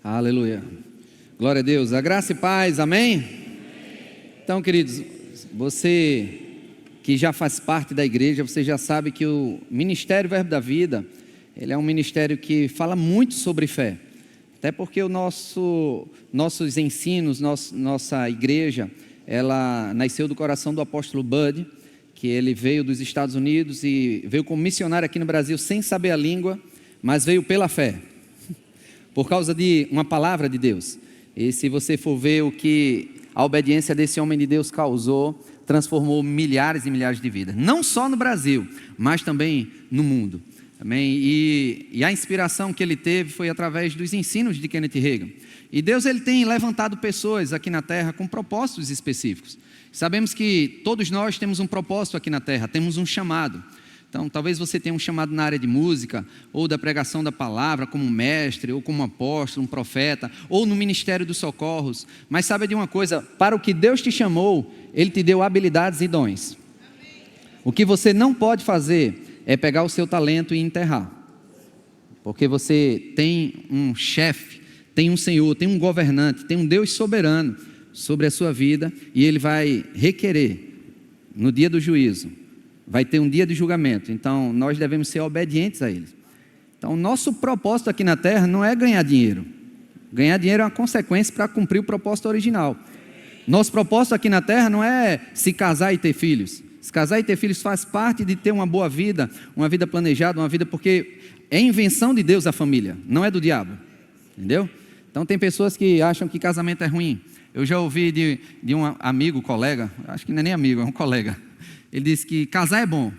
Aleluia. Glória a Deus. A graça e paz, amém? Então, queridos, você que já faz parte da igreja, você já sabe que o Ministério Verbo da Vida, ele é um ministério que fala muito sobre fé. Até porque nossos ensinos, nossa igreja, ela nasceu do coração do apóstolo Bud, que ele veio dos Estados Unidos e veio como missionário aqui no Brasil sem saber a língua, mas veio pela fé, por causa de uma palavra de Deus. E se você for ver o que a obediência desse homem de Deus causou, transformou milhares e milhares de vidas, não só no Brasil, mas também no mundo. Amém? E a inspiração que ele teve foi através dos ensinos de Kenneth Hagin. E Deus ele tem levantado pessoas aqui na terra com propósitos específicos. Sabemos que todos nós temos um propósito aqui na terra, temos um chamado. Então, talvez você tenha um chamado na área de música, ou da pregação da palavra, como mestre, ou como apóstolo, um profeta, ou no ministério dos socorros. Mas sabe de uma coisa? Para o que Deus te chamou, Ele te deu habilidades e dons. O que você não pode fazer é pegar o seu talento e enterrar. Porque você tem um chefe, tem um Senhor, tem um governante, tem um Deus soberano sobre a sua vida, e Ele vai requerer no dia do juízo. Vai ter um dia de julgamento, então nós devemos ser obedientes a Ele. Então, o nosso propósito aqui na terra não é ganhar dinheiro. Ganhar dinheiro é uma consequência para cumprir o propósito original. Nosso propósito aqui na terra não é se casar e ter filhos. Se casar e ter filhos faz parte de ter uma boa vida, uma vida planejada, uma vida porque é invenção de Deus a família, não é do diabo. Entendeu? Então, tem pessoas que acham que casamento é ruim. Eu já ouvi de um amigo, colega, acho que não é nem amigo, é um colega. Ele disse que casar é bom,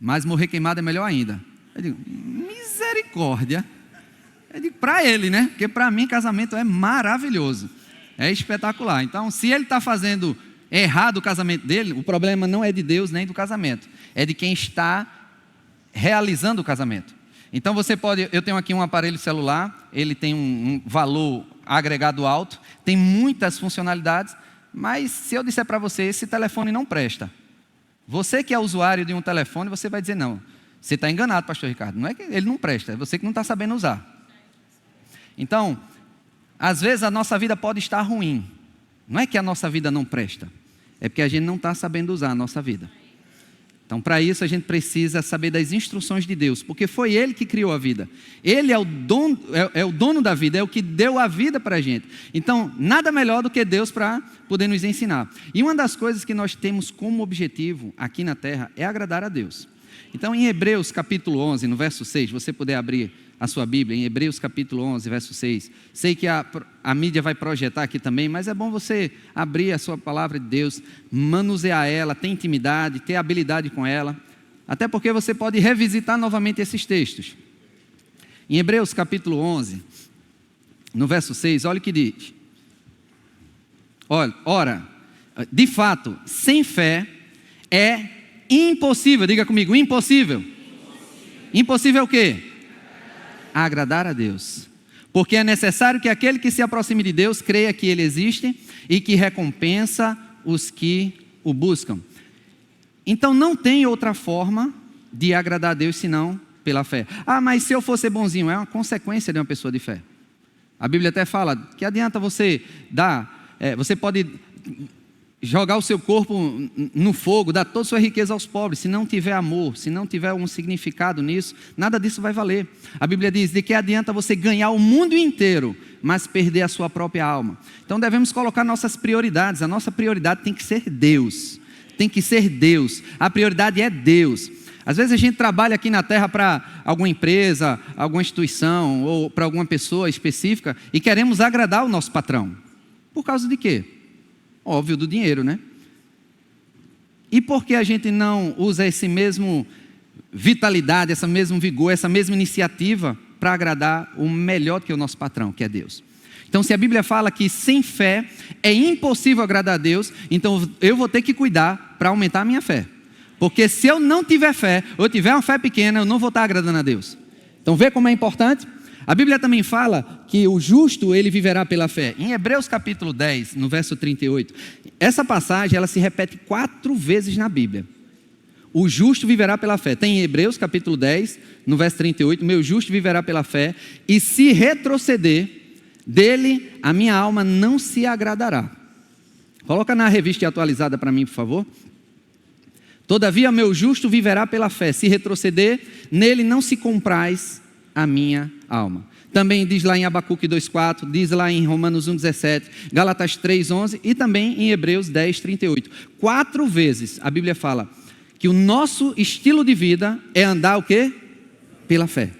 mas morrer queimado é melhor ainda. Eu digo, misericórdia. Eu digo, para ele, né? Porque para mim casamento é maravilhoso, é espetacular. Então, se ele está fazendo errado o casamento dele, o problema não é de Deus nem do casamento, é de quem está realizando o casamento. Então você pode, eu tenho aqui um aparelho celular, ele tem um valor agregado alto, tem muitas funcionalidades, mas se eu disser para você, esse telefone não presta. Você que é usuário de um telefone, você vai dizer não, você está enganado, pastor Ricardo, não é que ele não presta, é você que não está sabendo usar. Então, às vezes a nossa vida pode estar ruim, não é que a nossa vida não presta, é porque a gente não está sabendo usar a nossa vida. Então, para isso a gente precisa saber das instruções de Deus, porque foi Ele que criou a vida. Ele é o dono da vida, é o que deu a vida para a gente. Então, nada melhor do que Deus para poder nos ensinar. E uma das coisas que nós temos como objetivo aqui na terra é agradar a Deus. Então, em Hebreus capítulo 11, no verso 6, você puder abrir a sua Bíblia, em Hebreus capítulo 11, verso 6. Sei que a mídia vai projetar aqui também, mas é bom você abrir a sua palavra de Deus, manusear ela, ter intimidade, ter habilidade com ela, até porque você pode revisitar novamente esses textos. Em Hebreus capítulo 11, no verso 6, olha o que diz. Ora, de fato, sem fé é impossível, diga comigo, impossível. Impossível é o quê? Agradar a Deus, porque é necessário que aquele que se aproxime de Deus creia que Ele existe e que recompensa os que o buscam. Então não tem outra forma de agradar a Deus senão pela fé. Ah, mas se eu for ser bonzinho, é uma consequência de uma pessoa de fé. A Bíblia até fala que adianta você dar, você pode jogar o seu corpo no fogo, dar toda a sua riqueza aos pobres, se não tiver amor, se não tiver um significado nisso, nada disso vai valer. A Bíblia diz, de que adianta você ganhar o mundo inteiro, mas perder a sua própria alma. Então devemos colocar nossas prioridades, a nossa prioridade tem que ser Deus, a prioridade é Deus. Às vezes a gente trabalha aqui na terra para alguma empresa, alguma instituição, ou para alguma pessoa específica, e queremos agradar o nosso patrão. Por causa de quê? Óbvio, do dinheiro, né? E por que a gente não usa esse mesmo vitalidade, esse mesmo vigor, essa mesma iniciativa para agradar o melhor que o nosso patrão, que é Deus? Então, se a Bíblia fala que sem fé é impossível agradar a Deus, então eu vou ter que cuidar para aumentar a minha fé. Porque se eu não tiver fé, ou eu tiver uma fé pequena, eu não vou estar agradando a Deus. Então, vê como é importante? A Bíblia também fala que o justo, ele viverá pela fé. Em Hebreus capítulo 10, no verso 38, essa passagem, ela se repete 4 vezes na Bíblia. O justo viverá pela fé. Tem em Hebreus capítulo 10, no verso 38, meu justo viverá pela fé, e se retroceder, dele a minha alma não se agradará. Coloca na revista atualizada para mim, por favor. Todavia meu justo viverá pela fé, se retroceder, nele não se compraz a minha alma. Também diz lá em Abacuque 2,4, diz lá em Romanos 1,17, Gálatas 3,11 e também em Hebreus 10,38. 4 vezes a Bíblia fala que o nosso estilo de vida é andar o quê? Pela fé.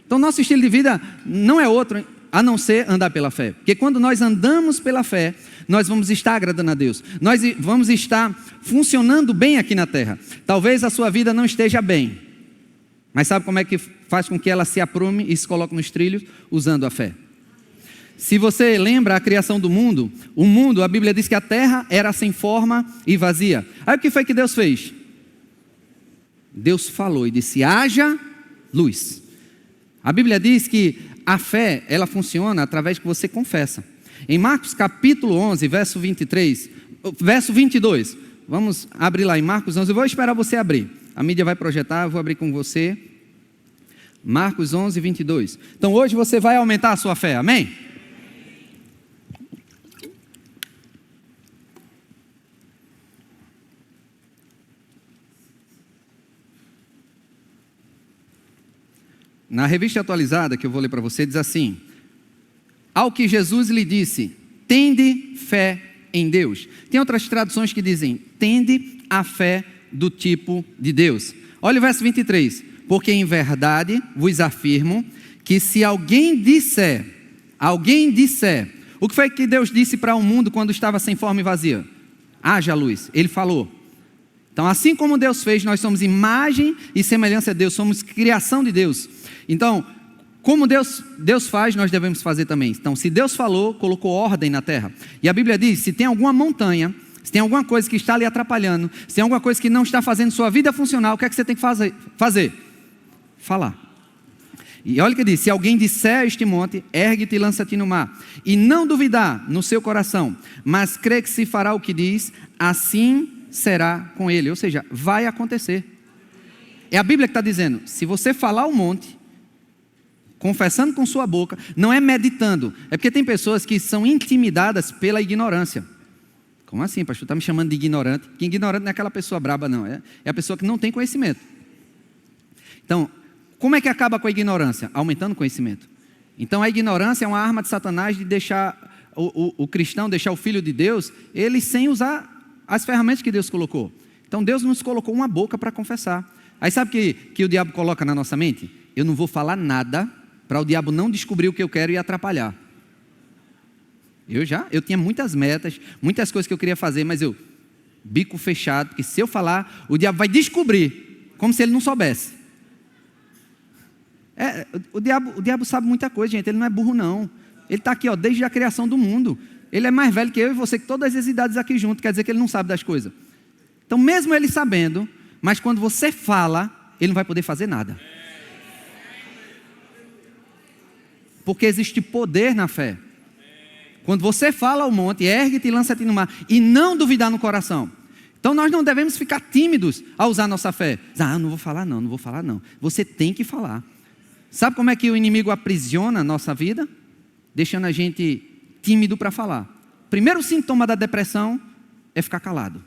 Então nosso estilo de vida não é outro a não ser andar pela fé. Porque quando nós andamos pela fé, nós vamos estar agradando a Deus. Nós vamos estar funcionando bem aqui na terra. Talvez a sua vida não esteja bem. Mas sabe como é que faz com que ela se aprume e se coloque nos trilhos? Usando a fé. Se você lembra a criação do mundo, o mundo, a Bíblia diz que a terra era sem forma e vazia. Aí o que foi que Deus fez? Deus falou e disse, haja luz. A Bíblia diz que a fé, ela funciona através que você confessa. Em Marcos capítulo 11, verso 22, vamos abrir lá em Marcos 11, eu vou esperar você abrir. A mídia vai projetar, eu vou abrir com você. Marcos 11, 22. Então hoje você vai aumentar a sua fé, amém? Na revista atualizada, que eu vou ler para você, diz assim: ao que Jesus lhe disse, tende fé em Deus. Tem outras traduções que dizem, tende a fé do tipo de Deus. Olha o verso 23. Porque em verdade vos afirmo que se alguém disser, o que foi que Deus disse para o mundo quando estava sem forma e vazia? Haja luz. Ele falou. Então assim como Deus fez, nós somos imagem e semelhança de Deus, somos criação de Deus. Então, como Deus faz, nós devemos fazer também. Então, se Deus falou, colocou ordem na terra. E a Bíblia diz, se tem alguma montanha, se tem alguma coisa que está lhe atrapalhando, se tem alguma coisa que não está fazendo sua vida funcionar, o que é que você tem que fazer? Falar. E olha o que diz, se alguém disser a este monte, ergue-te e lança-te no mar, e não duvidar no seu coração, mas crê que se fará o que diz, assim será com ele. Ou seja, vai acontecer. É a Bíblia que está dizendo, se você falar o monte, confessando com sua boca, não é meditando. É porque tem pessoas que são intimidadas pela ignorância. Como assim, pastor? Está me chamando de ignorante? Que ignorante não é aquela pessoa braba, não. É a pessoa que não tem conhecimento. Então, como é que acaba com a ignorância? Aumentando o conhecimento. Então, a ignorância é uma arma de Satanás de deixar o cristão, deixar o filho de Deus, ele sem usar as ferramentas que Deus colocou. Então, Deus nos colocou uma boca para confessar. Aí sabe que o diabo coloca na nossa mente? Eu não vou falar nada para o diabo não descobrir o que eu quero e atrapalhar. Eu tinha muitas metas, muitas coisas que eu queria fazer, mas bico fechado, porque se eu falar, o diabo vai descobrir, como se ele não soubesse. O diabo sabe muita coisa, gente, ele não é burro não. Ele está aqui desde a criação do mundo. Ele é mais velho que eu e você, que todas as idades aqui junto, quer dizer que ele não sabe das coisas. Então mesmo ele sabendo, mas quando você fala, ele não vai poder fazer nada. Porque existe poder na fé. Quando você fala ao monte, ergue-te e lança-te no mar, e não duvidar no coração. Então nós não devemos ficar tímidos ao usar nossa fé. Não vou falar não. Você tem que falar. Sabe como é que o inimigo aprisiona a nossa vida? Deixando a gente tímido para falar. Primeiro sintoma da depressão é ficar calado.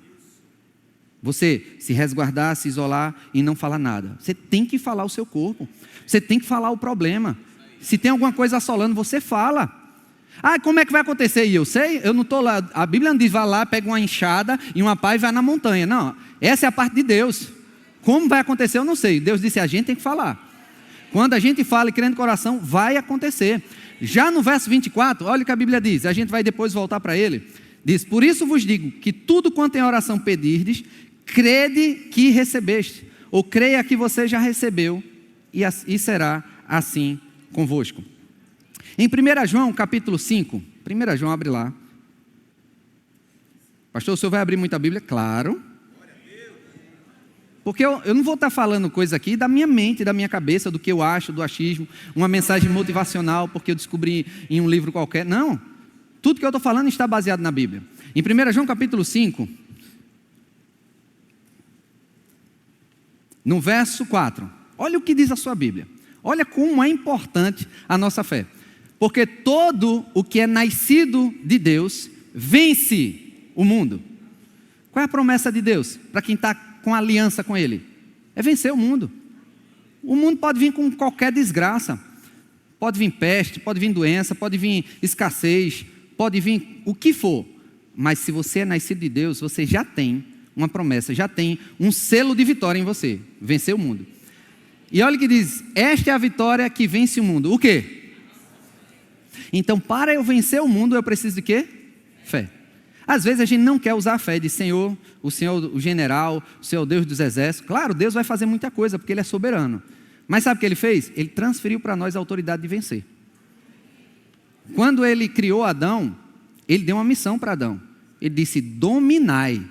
Você se resguardar, se isolar e não falar nada. Você tem que falar o seu corpo. Você tem que falar o problema. Se tem alguma coisa assolando, você fala. Como é que vai acontecer? E eu sei, eu não estou lá. A Bíblia não diz, vá lá, pega uma enxada e uma pá e vai na montanha. Não, essa é a parte de Deus. Como vai acontecer, eu não sei. Deus disse, a gente tem que falar. Quando a gente fala e crê no coração, vai acontecer. Já no verso 24, olha o que a Bíblia diz. A gente vai depois voltar para ele. Diz, por isso vos digo, que tudo quanto em oração pedirdes, crede que recebeste. Ou creia que você já recebeu, e será assim convosco. Em 1 João capítulo 5, 1 João, abre lá. Pastor, o senhor vai abrir muita Bíblia? Claro. Porque eu não vou estar falando coisa aqui da minha mente, da minha cabeça, do que eu acho, do achismo, uma mensagem motivacional, porque eu descobri em um livro qualquer. Não. Tudo que eu estou falando está baseado na Bíblia. Em 1 João capítulo 5, no verso 4, olha o que diz a sua Bíblia. Olha como é importante a nossa fé. Porque todo o que é nascido de Deus vence o mundo. Qual é a promessa de Deus para quem está com aliança com Ele? É vencer o mundo. O mundo pode vir com qualquer desgraça. Pode vir peste, pode vir doença, pode vir escassez, pode vir o que for. Mas se você é nascido de Deus, você já tem uma promessa, já tem um selo de vitória em você. Vencer o mundo. E olha o que diz, esta é a vitória que vence o mundo. O quê? Então, para eu vencer o mundo, eu preciso de quê? Fé. Às vezes a gente não quer usar a fé de Senhor, o general, o Senhor Deus dos exércitos. Claro, Deus vai fazer muita coisa, porque Ele é soberano. Mas sabe o que Ele fez? Ele transferiu para nós a autoridade de vencer. Quando Ele criou Adão, Ele deu uma missão para Adão. Ele disse, dominai.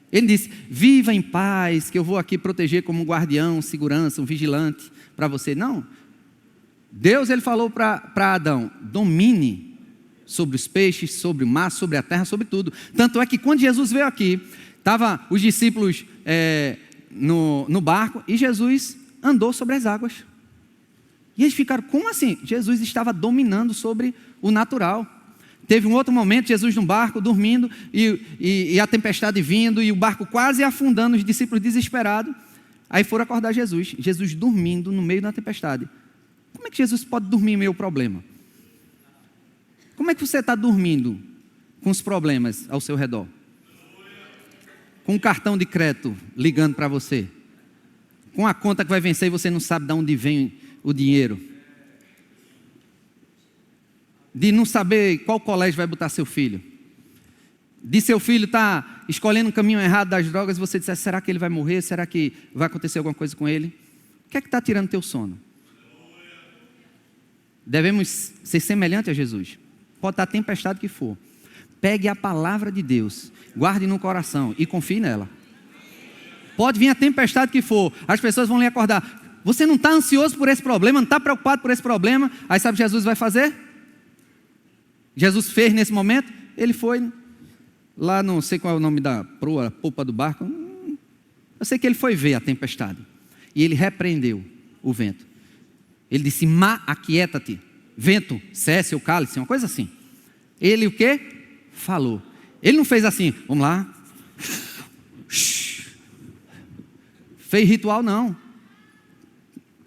Ele disse, viva em paz, que eu vou aqui proteger como um guardião, segurança, um vigilante para você. Não. Deus, Ele falou para Adão, domine sobre os peixes, sobre o mar, sobre a terra, sobre tudo. Tanto é que quando Jesus veio aqui, estavam os discípulos no barco e Jesus andou sobre as águas. E eles ficaram, como assim? Jesus estava dominando sobre o natural. Teve um outro momento, Jesus no barco, dormindo, e a tempestade vindo, e o barco quase afundando, os discípulos desesperados. Aí foram acordar Jesus. Jesus dormindo no meio da tempestade. Como é que Jesus pode dormir em meio ao problema? Como é que você está dormindo com os problemas ao seu redor? Com um cartão de crédito ligando para você? Com a conta que vai vencer e você não sabe de onde vem o dinheiro? De não saber qual colégio vai botar seu filho? De seu filho estar escolhendo o caminho errado das drogas e você disser, será que ele vai morrer? Será que vai acontecer alguma coisa com ele? O que é que está tirando teu sono? Devemos ser semelhantes a Jesus. Pode estar a tempestade que for. Pegue a palavra de Deus, guarde no coração e confie nela. Pode vir a tempestade que for, as pessoas vão lhe acordar. Você não está ansioso por esse problema, não está preocupado por esse problema. Aí sabe o que Jesus vai fazer? Jesus fez nesse momento, ele foi lá, não sei qual é o nome da proa, polpa do barco. Eu sei que ele foi ver a tempestade. E ele repreendeu o vento. Ele disse, aquieta-te. Vento, cesse ou cale-se, uma coisa assim. Ele o quê? Falou. Ele não fez assim, vamos lá. Fez ritual não.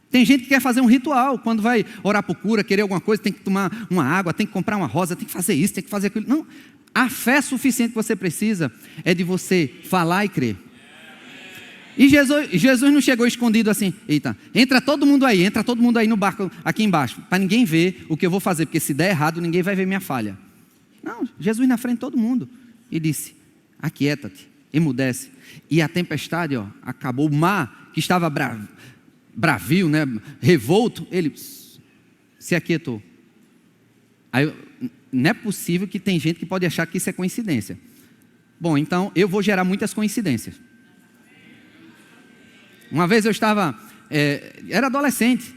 Tem gente que quer fazer um ritual, quando vai orar por cura, querer alguma coisa, tem que tomar uma água, tem que comprar uma rosa, tem que fazer isso, tem que fazer aquilo. Não, a fé suficiente que você precisa é de você falar e crer. E Jesus não chegou escondido assim, eita, entra todo mundo aí no barco aqui embaixo, para ninguém ver o que eu vou fazer, porque se der errado, ninguém vai ver minha falha. Não, Jesus na frente de todo mundo, e disse, aquieta-te, emudece. E a tempestade, acabou, o mar que estava bravio, né, revolto, ele se aquietou. Aí, não é possível que tem gente que pode achar que isso é coincidência. Bom, então eu vou gerar muitas coincidências. Uma vez eu estava, era adolescente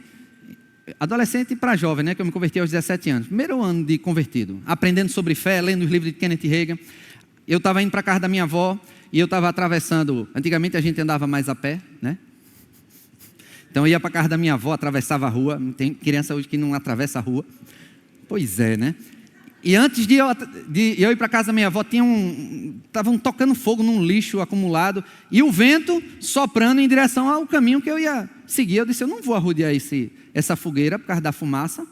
para jovem, né, que eu me converti aos 17 anos, primeiro ano de convertido, aprendendo sobre fé, lendo os livros de Kenneth Hagin. Eu estava indo para a casa da minha avó, e eu estava atravessando, antigamente a gente andava mais a pé, né? Então eu ia para a casa da minha avó, atravessava a rua, tem criança hoje que não atravessa a rua, pois é, né? E antes de eu ir para a casa da minha avó, estavam tocando fogo num lixo acumulado, e o vento soprando em direção ao caminho que eu ia seguir. Eu disse, eu não vou arrodear essa fogueira por causa da fumaça,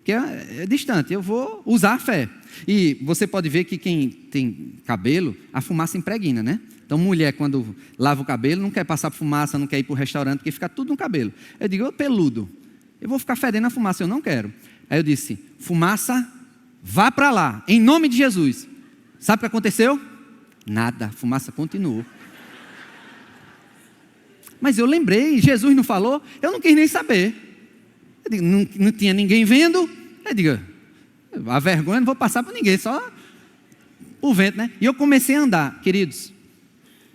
que é distante, eu vou usar a fé. E você pode ver que quem tem cabelo, a fumaça impregna, né? Então mulher, quando lava o cabelo, não quer passar por fumaça, não quer ir para o restaurante, porque fica tudo no cabelo. Eu digo, peludo, eu vou ficar fedendo a fumaça, eu não quero. Aí eu disse, fumaça, vá para lá, em nome de Jesus. Sabe o que aconteceu? Nada, a fumaça continuou. Mas eu lembrei, Jesus não falou, eu não quis nem saber. Eu digo, não tinha ninguém vendo. Eu digo, a vergonha não vou passar para ninguém, só o vento, né? E eu comecei a andar, queridos.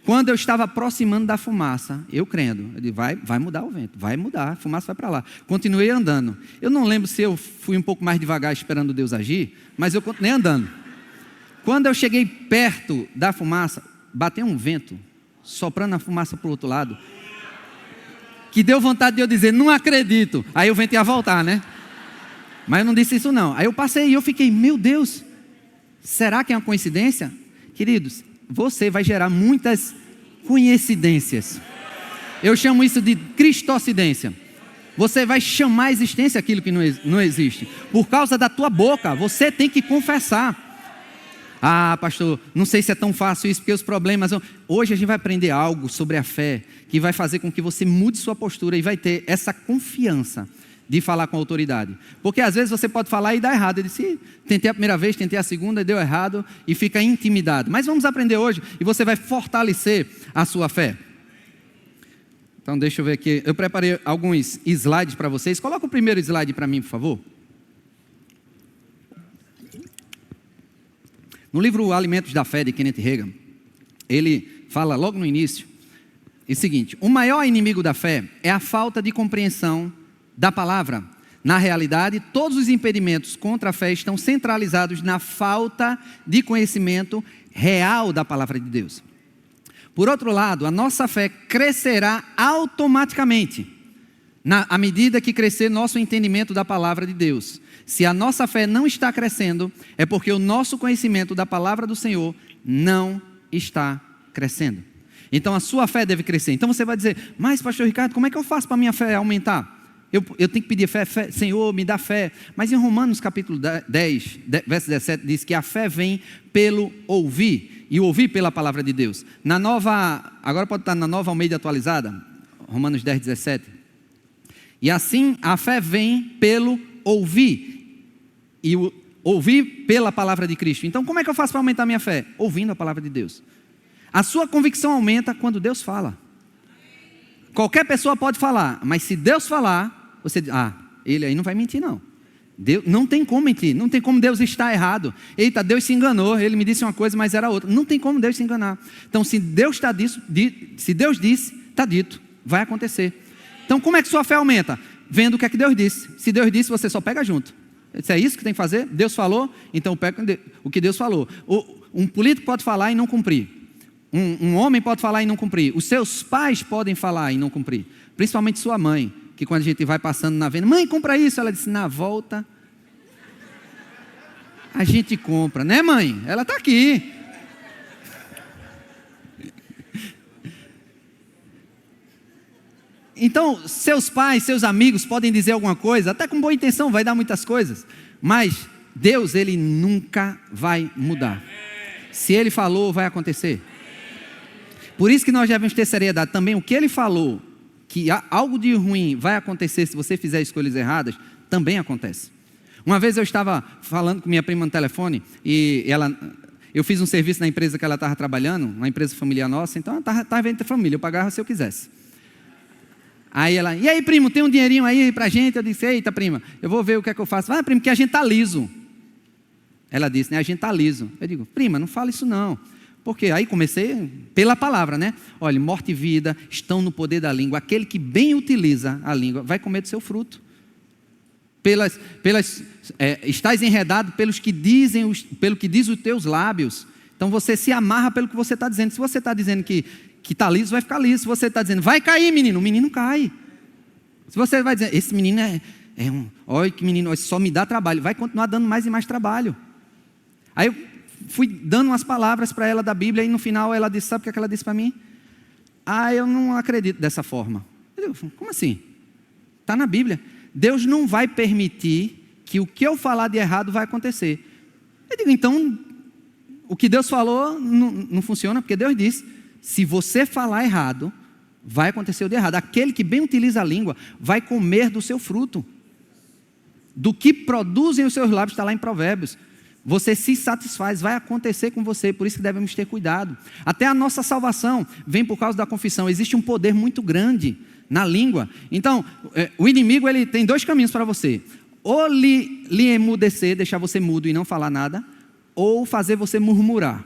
Quando eu estava aproximando da fumaça, eu crendo, eu digo, vai mudar o vento, vai mudar, a fumaça vai para lá. Continuei andando. Eu não lembro se eu fui um pouco mais devagar esperando Deus agir, mas eu continuei andando. Quando eu cheguei perto da fumaça, bateu um vento, soprando a fumaça para o outro lado, que deu vontade de eu dizer, não acredito. Aí o vento ia voltar, né? Mas eu não disse isso não. Aí eu passei e eu fiquei, meu Deus, será que é uma coincidência? Queridos, você vai gerar muitas coincidências. Eu chamo isso de cristocidência. Você vai chamar a existência aquilo que não existe. Por causa da tua boca, você tem que confessar. Ah, pastor, não sei se é tão fácil isso, porque os problemas... Hoje a gente vai aprender algo sobre a fé, que vai fazer com que você mude sua postura e vai ter essa confiança de falar com a autoridade. Porque às vezes você pode falar e dá errado. Eu disse, tentei a primeira vez, tentei a segunda, deu errado e fica intimidado. Mas vamos aprender hoje e você vai fortalecer a sua fé. Então deixa eu ver aqui, eu preparei alguns slides para vocês. Coloca o primeiro slide para mim, por favor. No livro Alimentos da Fé, de Kenneth Hagin, ele fala logo no início o seguinte: o maior inimigo da fé é a falta de compreensão da palavra. Na realidade, todos os impedimentos contra a fé estão centralizados na falta de conhecimento real da palavra de Deus. Por outro lado, a nossa fé crescerá automaticamente à medida que crescer nosso entendimento da palavra de Deus. Se a nossa fé não está crescendo, é porque o nosso conhecimento da palavra do Senhor não está crescendo. Então a sua fé deve crescer. Então você vai dizer, mas pastor Ricardo, como é que eu faço para a minha fé aumentar? Eu tenho que pedir fé, Senhor, me dá fé. Mas em Romanos capítulo 10, verso 17, diz que a fé vem pelo ouvir, e ouvir pela palavra de Deus. Agora pode estar na Nova Almeida atualizada, Romanos 10, 17. E assim a fé vem pelo ouvir, e ouvir pela palavra de Cristo. Então como é que eu faço para aumentar minha fé? Ouvindo a palavra de Deus. A sua convicção aumenta quando Deus fala. Qualquer pessoa pode falar, mas se Deus falar, você diz, ele aí não vai mentir não. Deus, não tem como mentir, não tem como Deus estar errado. Eita, Deus se enganou, ele me disse uma coisa, mas era outra. Não tem como Deus se enganar. Então se Deus disse, está dito, vai acontecer. Então como é que sua fé aumenta? Vendo o que é que Deus disse. Se Deus disse, você só pega junto. Se é isso que tem que fazer, Deus falou, então pega o que Deus falou. Um político pode falar e não cumprir. Um homem pode falar e não cumprir. Os seus pais podem falar e não cumprir. Principalmente sua mãe, que quando a gente vai passando na venda, mãe, compra isso. Ela disse, na volta a gente compra, né mãe? Ela está aqui. Então, seus pais, seus amigos podem dizer alguma coisa, até com boa intenção, vai dar muitas coisas. Mas Deus, Ele nunca vai mudar. Se Ele falou, vai acontecer. Por isso que nós devemos ter seriedade também. O que Ele falou, que algo de ruim vai acontecer se você fizer escolhas erradas, também acontece. Uma vez eu estava falando com minha prima no telefone, e eu fiz um serviço na empresa que ela estava trabalhando, uma empresa familiar nossa, então ela estava entre família, eu pagava se eu quisesse. Aí ela, e aí primo, tem um dinheirinho aí pra gente? Eu disse, eita prima, eu vou ver o que é que eu faço. Primo, que a gente tá liso. Ela disse, né, a gente tá liso. Eu digo, prima, não fala isso não. Porque aí comecei pela palavra, né? Olha, morte e vida estão no poder da língua. Aquele que bem utiliza a língua vai comer do seu fruto. Estás enredado pelo que diz os teus lábios. Então você se amarra pelo que você está dizendo. Se você está dizendo que está liso, vai ficar liso. Se você está dizendo, vai cair menino, o menino cai. Se você vai dizer, esse menino olha que menino, só me dá trabalho, vai continuar dando mais e mais trabalho. Aí eu fui dando umas palavras para ela da Bíblia, e no final ela disse, sabe o que ela disse para mim? Eu não acredito dessa forma. Eu digo, como assim? Está na Bíblia. Deus não vai permitir que o que eu falar de errado vai acontecer. Eu digo, então, o que Deus falou não funciona, porque Deus disse, se você falar errado, vai acontecer o de errado. Aquele que bem utiliza a língua, vai comer do seu fruto. Do que produzem os seus lábios, está lá em Provérbios. Você se satisfaz, vai acontecer com você, por isso que devemos ter cuidado. Até a nossa salvação vem por causa da confissão. Existe um poder muito grande na língua. Então, o inimigo, ele tem dois caminhos para você. Ou lhe emudecer, deixar você mudo e não falar nada, ou fazer você murmurar.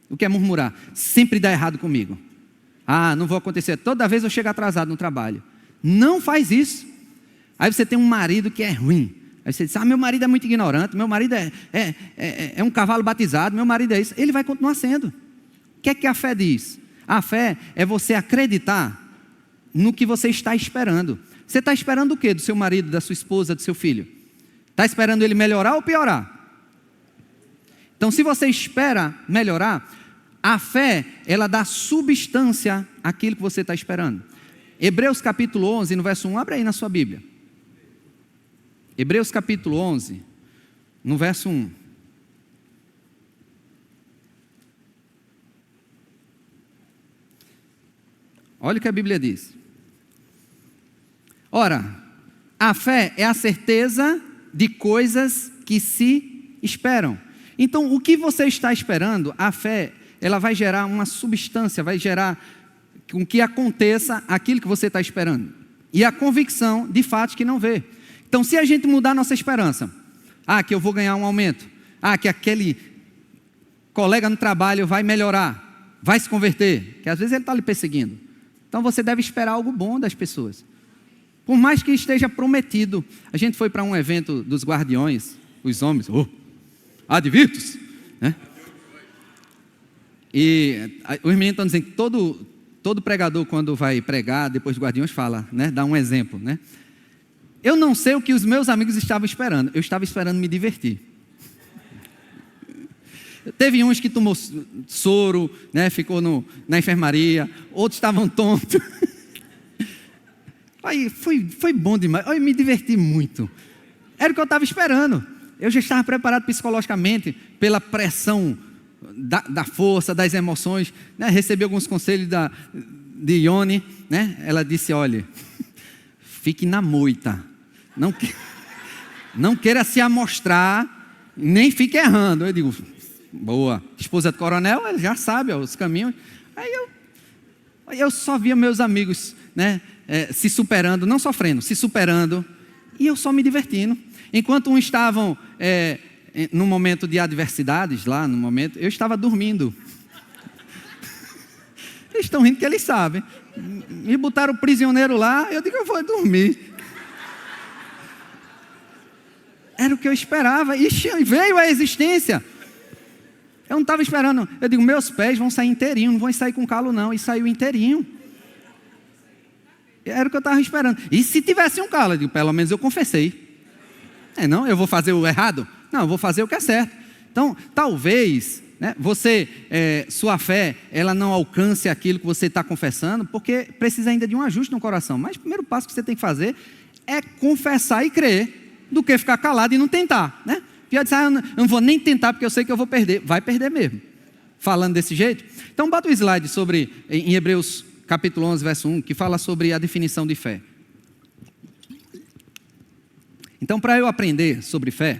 O que é murmurar? Sempre dá errado comigo. Não vou acontecer. Toda vez eu chego atrasado no trabalho. Não faz isso. Aí você tem um marido que é ruim. Aí você diz, meu marido é muito ignorante, meu marido é um cavalo batizado, meu marido é isso. Ele vai continuar sendo. O que é que a fé diz? A fé é você acreditar no que você está esperando. Você está esperando o quê do seu marido, da sua esposa, do seu filho? Está esperando ele melhorar ou piorar? Então, se você espera melhorar, a fé, ela dá substância àquilo que você está esperando. Hebreus capítulo 11, no verso 1, abre aí na sua Bíblia. Hebreus capítulo 11, no verso 1. Olha o que a Bíblia diz. Ora, a fé é a certeza de coisas que se esperam. Então, o que você está esperando, a fé, ela vai gerar uma substância, vai gerar com que aconteça aquilo que você está esperando. E a convicção de fatos que não vê. Então, se a gente mudar nossa esperança, que eu vou ganhar um aumento, que aquele colega no trabalho vai melhorar, vai se converter, que às vezes ele está lhe perseguindo. Então, você deve esperar algo bom das pessoas. Por mais que esteja prometido. A gente foi para um evento dos guardiões, os homens, advirtos, né? E os meninos estão dizendo que todo pregador, quando vai pregar, depois dos guardiões, fala, né? Dá um exemplo, né? Eu não sei o que os meus amigos estavam esperando. Eu estava esperando me divertir. Teve uns que tomou soro, né? Ficou na enfermaria. Outros estavam tontos. Aí foi bom demais. Eu me diverti muito. Era o que eu estava esperando. Eu já estava preparado psicologicamente pela pressão da força, das emoções, né? Recebi alguns conselhos de Ione, né? Ela disse, olha, fique na moita, não queira se amostrar, nem fique errando. Eu digo, boa, esposa do coronel, ela já sabe os caminhos. Aí eu só via meus amigos, né? Se superando, não sofrendo, se superando, e eu só me divertindo. Enquanto uns estavam num momento de adversidades, lá no momento, eu estava dormindo. Eles estão rindo que eles sabem. Me botaram prisioneiro lá, eu digo, eu vou dormir. Era o que eu esperava, e veio a existência. Eu não estava esperando, eu digo, meus pés vão sair inteirinho, não vão sair com calo não, e saiu inteirinho. Era o que eu estava esperando. E se tivesse um calo, eu digo, pelo menos eu confessei. Não, eu vou fazer o errado? Não, eu vou fazer o que é certo. Então, talvez, né, sua fé, ela não alcance aquilo que você está confessando, porque precisa ainda de um ajuste no coração. Mas o primeiro passo que você tem que fazer é confessar e crer, do que ficar calado e não tentar, né? Já disse, eu não vou nem tentar porque eu sei que eu vou perder. Vai perder mesmo. Falando desse jeito. Então, bota o slide em Hebreus capítulo 11, verso 1, que fala sobre a definição de fé. Então, para eu aprender sobre fé,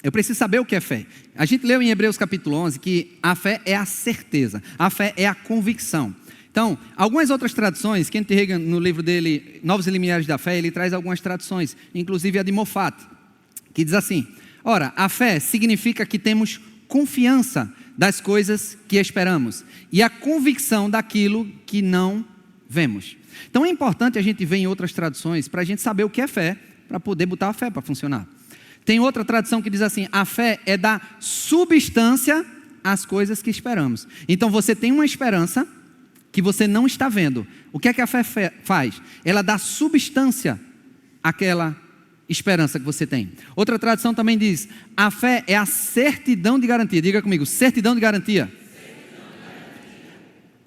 eu preciso saber o que é fé. A gente leu em Hebreus capítulo 11 que a fé é a certeza, a fé é a convicção. Então, algumas outras traduções, Kenneth Hagin, no livro dele, Novos Limiares da Fé, ele traz algumas traduções, inclusive a de Moffat, que diz assim, ora, a fé significa que temos confiança das coisas que esperamos e a convicção daquilo que não vemos. Então, é importante a gente ver em outras traduções para a gente saber o que é fé, para poder botar a fé para funcionar. Tem outra tradução que diz assim, a fé é dar substância às coisas que esperamos. Então você tem uma esperança que você não está vendo. O que é que a fé faz? Ela dá substância àquela esperança que você tem. Outra tradução também diz, a fé é a certidão de garantia. Diga comigo, certidão de garantia.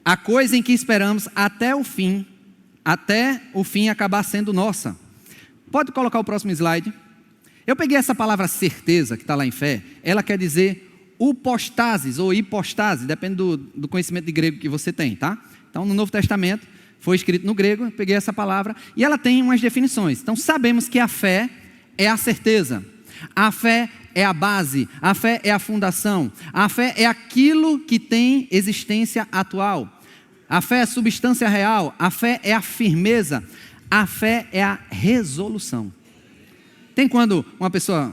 A coisa em que esperamos até o fim acabar sendo nossa. Pode colocar o próximo slide. Eu peguei essa palavra certeza, que está lá em fé, ela quer dizer upostasis ou hipostasis, depende do conhecimento de grego que você tem, tá? Então, no Novo Testamento, foi escrito no grego, eu peguei essa palavra, e ela tem umas definições. Então, sabemos que a fé é a certeza, a fé é a base, a fé é a fundação, a fé é aquilo que tem existência atual, a fé é a substância real, a fé é a firmeza, a fé é a resolução. Tem quando uma pessoa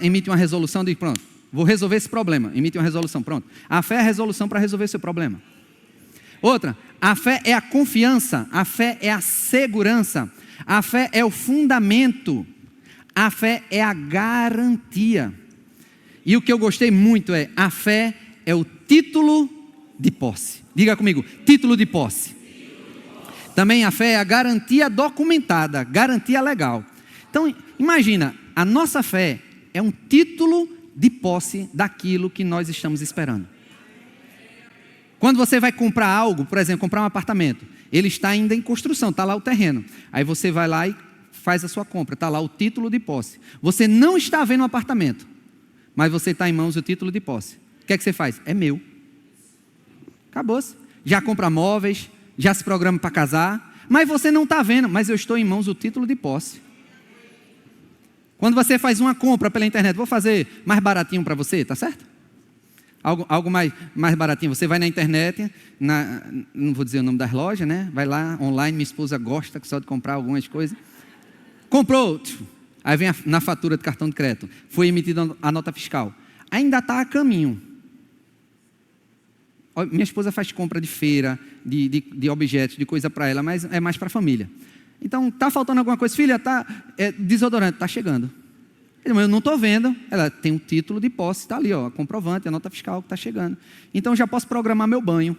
emite uma resolução e diz, pronto, vou resolver esse problema. Emite uma resolução, pronto. A fé é a resolução para resolver seu problema. Outra, a fé é a confiança, a fé é a segurança, a fé é o fundamento, a fé é a garantia. E o que eu gostei muito é, a fé é o título de posse. Diga comigo, título de posse. Também a fé é a garantia documentada, garantia legal. Então, imagina, a nossa fé é um título de posse daquilo que nós estamos esperando. Quando você vai comprar algo, por exemplo, comprar um apartamento, ele está ainda em construção, está lá o terreno. Aí você vai lá e faz a sua compra, está lá o título de posse. Você não está vendo o apartamento, mas você está em mãos o título de posse. O que é que você faz? É meu. Acabou-se. Já compra móveis, já se programa para casar, mas você não está vendo, mas eu estou em mãos o título de posse. Quando você faz uma compra pela internet, vou fazer mais baratinho para você, tá certo? Algo mais baratinho. Você vai na internet, não vou dizer o nome das lojas, né? Vai lá online, minha esposa gosta só de comprar algumas coisas. Comprou, aí vem na fatura de cartão de crédito, foi emitida a nota fiscal. Ainda está a caminho. Minha esposa faz compra de feira, de objetos, de coisa para ela, mas é mais para a família. Então, está faltando alguma coisa? Filha, desodorante, está chegando. Eu não estou vendo. Ela tem um título de posse, está ali, ó, a comprovante, a nota fiscal que está chegando. Então, já posso programar meu banho.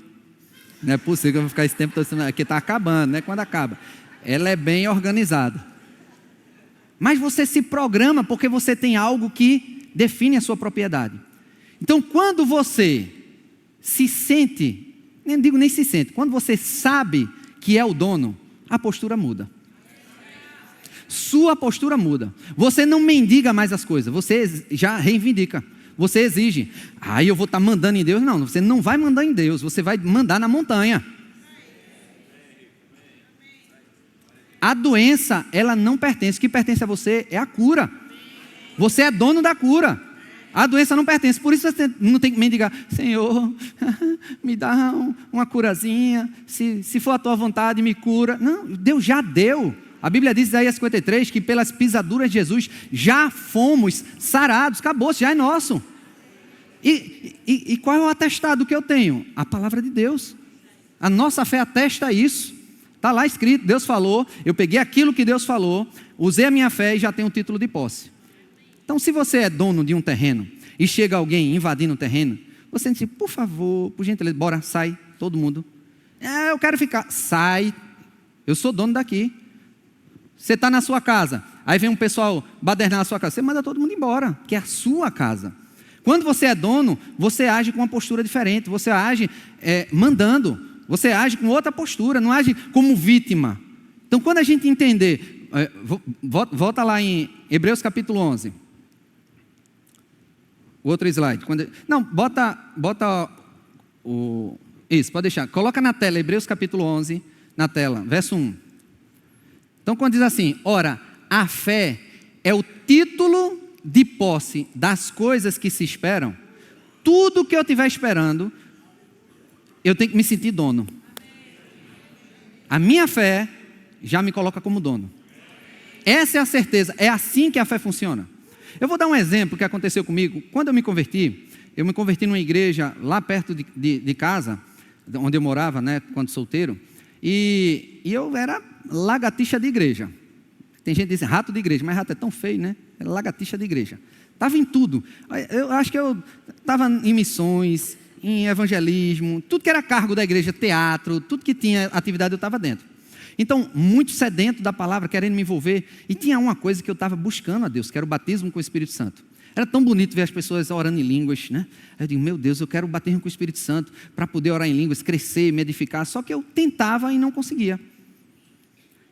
Não é possível que eu vou ficar esse tempo todo dizendo, aqui está acabando, né? Quando acaba. Ela é bem organizada. Mas você se programa porque você tem algo que define a sua propriedade. Então, quando você se sente, nem digo nem se sente, quando você sabe que é o dono, a postura muda. Sua postura muda. Você não mendiga mais as coisas, você já reivindica. Você exige. Eu vou estar mandando em Deus. Não, você não vai mandar em Deus, você vai mandar na montanha. A doença, ela não pertence. O que pertence a você é a cura. Você é dono da cura. A doença não pertence. Por isso você não tem que mendigar. Senhor, me dá uma curazinha. Se for a tua vontade, me cura. Não, Deus já deu. A Bíblia diz, Isaías 53, que pelas pisaduras de Jesus já fomos sarados. Acabou, já é nosso. E qual é o atestado que eu tenho? A palavra de Deus. A nossa fé atesta isso. Está lá escrito, Deus falou, eu peguei aquilo que Deus falou, usei a minha fé e já tenho um título de posse. Então, se você é dono de um terreno e chega alguém invadindo o terreno, você diz, por favor, por gentileza, bora, sai, todo mundo. Eu quero ficar. Sai, eu sou dono daqui. Você está na sua casa, aí vem um pessoal badernar na sua casa, você manda todo mundo embora, que é a sua casa. Quando você é dono, você age com uma postura diferente, você age mandando. Você age com outra postura, não age como vítima. Então, quando a gente entender, volta lá em Hebreus capítulo 11. O outro slide. Isso, pode deixar. Coloca na tela, Hebreus capítulo 11, na tela, verso 1. Então, quando diz assim, ora, a fé é o título de posse das coisas que se esperam, tudo que eu estiver esperando, eu tenho que me sentir dono. A minha fé já me coloca como dono. Essa é a certeza, é assim que a fé funciona. Eu vou dar um exemplo que aconteceu comigo. Quando eu me converti numa igreja lá perto de casa, onde eu morava, né, quando solteiro, e eu era lagartixa de igreja. Tem gente que diz rato de igreja, mas rato é tão feio, né? Era lagartixa de igreja. Estava em tudo. Eu acho que eu estava em missões, em evangelismo, tudo que era cargo da igreja, teatro, tudo que tinha atividade eu estava dentro. Então, muito sedento da palavra, querendo me envolver, e tinha uma coisa que eu estava buscando a Deus, que era o batismo com o Espírito Santo. Era tão bonito ver as pessoas orando em línguas, né? Eu digo, meu Deus, eu quero o batismo com o Espírito Santo, para poder orar em línguas, crescer, me edificar, só que eu tentava e não conseguia.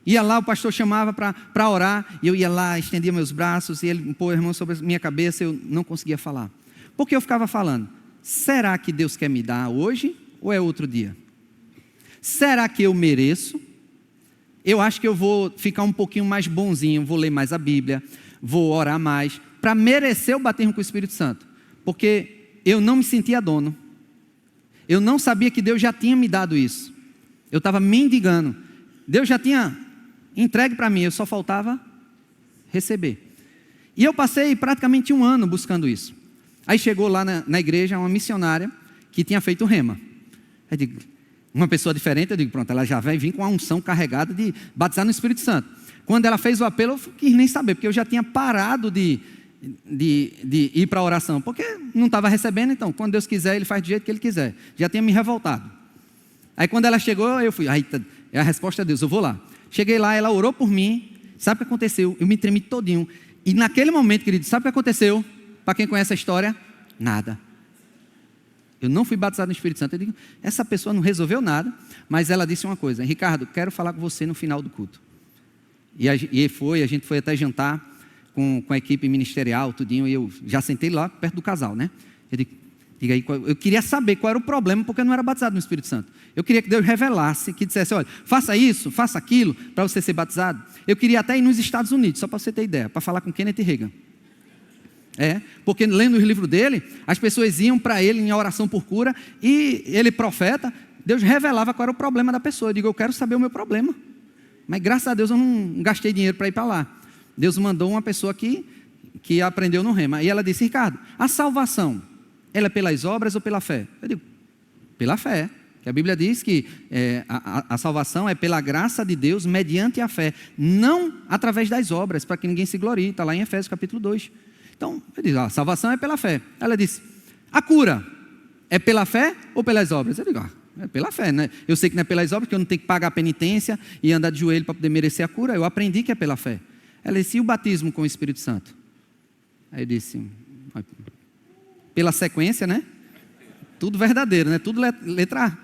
Ia lá, o pastor chamava para orar, e eu ia lá, estendia meus braços, e ele pôs a mão sobre a minha cabeça, eu não conseguia falar. Porque eu ficava falando, será que Deus quer me dar hoje ou é outro dia? Será que eu mereço? Eu acho que eu vou ficar um pouquinho mais bonzinho, vou ler mais a Bíblia, vou orar mais, para merecer o batismo com o Espírito Santo. Porque eu não me sentia dono. Eu não sabia que Deus já tinha me dado isso. Eu estava mendigando. Deus já tinha entregue para mim, eu só faltava receber. E eu passei praticamente 1 ano buscando isso. Aí chegou lá na igreja uma missionária que tinha feito rema. Eu digo, uma pessoa diferente, eu digo, pronto, ela já vai vir com a unção carregada de batizar no Espírito Santo. Quando ela fez o apelo, eu não quis nem saber, porque eu já tinha parado de ir para a oração, porque não estava recebendo, então, quando Deus quiser, Ele faz do jeito que Ele quiser. Já tinha me revoltado. Aí quando ela chegou, eu fui, aí é a resposta a Deus, eu vou lá. Cheguei lá, ela orou por mim, sabe o que aconteceu? Eu me tremi todinho. E naquele momento, querido, sabe o que aconteceu? Para quem conhece a história, nada. Eu não fui batizado no Espírito Santo. Eu digo, essa pessoa não resolveu nada, mas ela disse uma coisa: Ricardo, quero falar com você no final do culto. E a gente foi até jantar com a equipe ministerial, tudinho, e eu já sentei lá perto do casal, né? Eu digo, diga aí, eu queria saber qual era o problema, porque eu não era batizado no Espírito Santo. Eu queria que Deus revelasse, que dissesse, olha, faça isso, faça aquilo, para você ser batizado. Eu queria até ir nos Estados Unidos, só para você ter ideia, para falar com Kenneth Reagan. Porque lendo o livro dele, as pessoas iam para ele em oração por cura, e ele, profeta, Deus revelava qual era o problema da pessoa. Eu digo, eu quero saber o meu problema. Mas graças a Deus eu não gastei dinheiro para ir para lá. Deus mandou uma pessoa que aprendeu no rema. E ela disse, Ricardo, a salvação, ela é pelas obras ou pela fé? Eu digo, pela fé. Que a Bíblia diz que a salvação é pela graça de Deus mediante a fé, não através das obras, para que ninguém se glorie. Está lá em Efésios capítulo 2. Então, eu digo, a salvação é pela fé. Ela disse, a cura é pela fé ou pelas obras? Eu digo, é pela fé, né? Eu sei que não é pelas obras, porque eu não tenho que pagar a penitência e andar de joelho para poder merecer a cura. Eu aprendi que é pela fé. Ela disse, e o batismo com o Espírito Santo? Aí eu disse, pela sequência, né? Tudo verdadeiro, né? Tudo letra A.